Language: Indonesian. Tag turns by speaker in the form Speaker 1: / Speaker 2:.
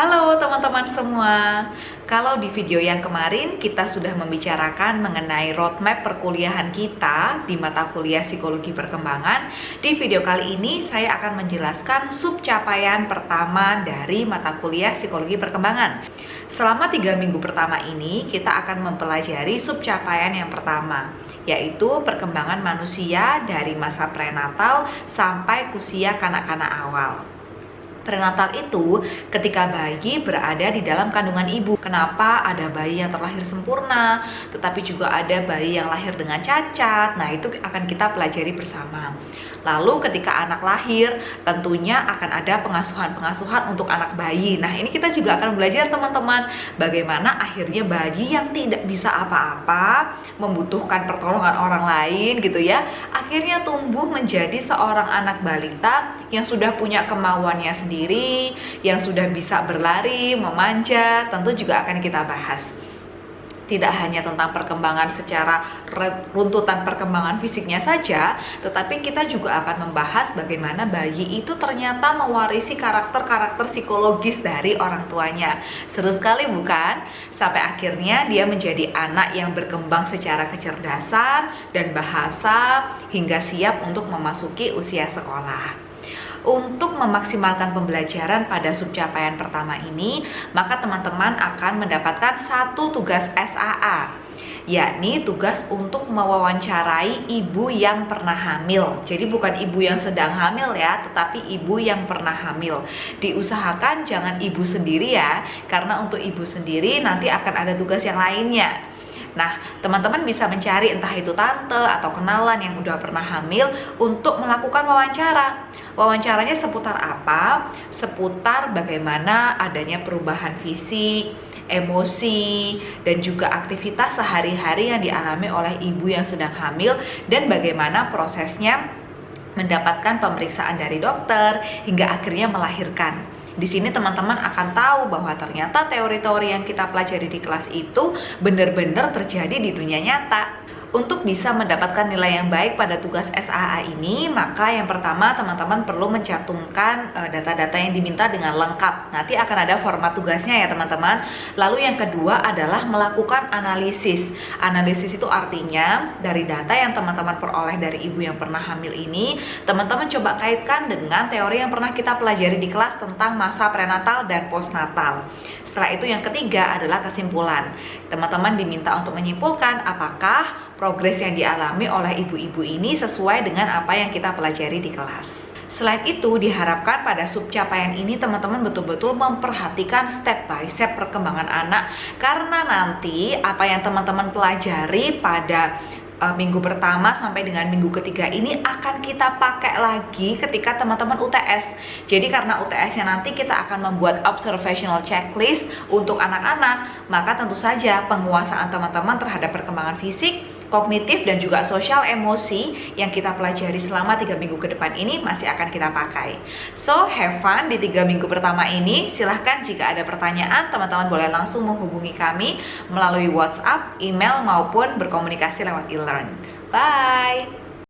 Speaker 1: Halo teman-teman semua. Kalau di video yang kemarin kita sudah membicarakan mengenai roadmap perkuliahan kita di mata kuliah Psikologi Perkembangan, di video kali ini saya akan menjelaskan subcapaian pertama dari mata kuliah Psikologi Perkembangan. Selama 3 minggu pertama ini kita akan mempelajari subcapaian yang pertama, yaitu perkembangan manusia dari masa prenatal sampai usia kanak-kanak awal. Prenatal itu ketika bayi berada di dalam kandungan ibu. Kenapa ada bayi yang terlahir sempurna, tetapi juga ada bayi yang lahir dengan cacat. Nah, itu akan kita pelajari bersama. Lalu ketika anak lahir, tentunya akan ada pengasuhan-pengasuhan untuk anak bayi. Nah, ini kita juga akan belajar teman-teman, bagaimana akhirnya bayi yang tidak bisa apa-apa, membutuhkan pertolongan orang lain gitu ya, akhirnya tumbuh menjadi seorang anak balita yang sudah punya kemauannya sendiri, yang sudah bisa berlari, memanjat, tentu juga akan kita bahas. Tidak hanya tentang perkembangan secara runtutan perkembangan fisiknya saja, tetapi kita juga akan membahas bagaimana bayi itu ternyata mewarisi karakter-karakter psikologis dari orang tuanya. Seru sekali bukan? Sampai akhirnya dia menjadi anak yang berkembang secara kecerdasan dan bahasa hingga siap untuk memasuki usia sekolah. Untuk memaksimalkan pembelajaran pada subcapaian pertama ini, maka teman-teman akan mendapatkan satu tugas SAA, yakni tugas untuk mewawancarai ibu yang pernah hamil. Jadi bukan ibu yang sedang hamil ya, tetapi ibu yang pernah hamil. Diusahakan jangan ibu sendiri ya, karena untuk ibu sendiri nanti akan ada tugas yang lainnya. Nah, teman-teman bisa mencari entah itu tante atau kenalan yang udah pernah hamil untuk melakukan wawancara. Wawancaranya seputar apa? Seputar bagaimana adanya perubahan fisik, emosi, dan juga aktivitas sehari-hari yang dialami oleh ibu yang sedang hamil, dan bagaimana prosesnya mendapatkan pemeriksaan dari dokter hingga akhirnya melahirkan. Di sini teman-teman akan tahu bahwa ternyata teori-teori yang kita pelajari di kelas itu benar-benar terjadi di dunia nyata. Untuk bisa mendapatkan nilai yang baik pada tugas SAA ini, maka yang pertama teman-teman perlu mencantumkan data-data yang diminta dengan lengkap. Nanti akan ada format tugasnya ya teman-teman. Lalu yang kedua adalah melakukan analisis. Analisis itu artinya dari data yang teman-teman peroleh dari ibu yang pernah hamil ini, teman-teman coba kaitkan dengan teori yang pernah kita pelajari di kelas tentang masa prenatal dan postnatal. Setelah itu yang ketiga adalah kesimpulan. Teman-teman diminta untuk menyimpulkan apakah progres yang dialami oleh ibu-ibu ini sesuai dengan apa yang kita pelajari di kelas. Selain itu, diharapkan pada subcapaian ini teman-teman betul-betul memperhatikan step by step perkembangan anak, karena nanti apa yang teman-teman pelajari pada minggu pertama sampai dengan minggu ketiga ini akan kita pakai lagi ketika teman-teman UTS. Jadi karena UTS-nya nanti kita akan membuat observational checklist untuk anak-anak, maka tentu saja penguasaan teman-teman terhadap perkembangan fisik, kognitif, dan juga sosial emosi yang kita pelajari selama 3 minggu ke depan ini masih akan kita pakai. So, have fun di 3 minggu pertama ini. Silahkan jika ada pertanyaan, teman-teman boleh langsung menghubungi kami melalui WhatsApp, email, maupun berkomunikasi lewat e-learn. Bye!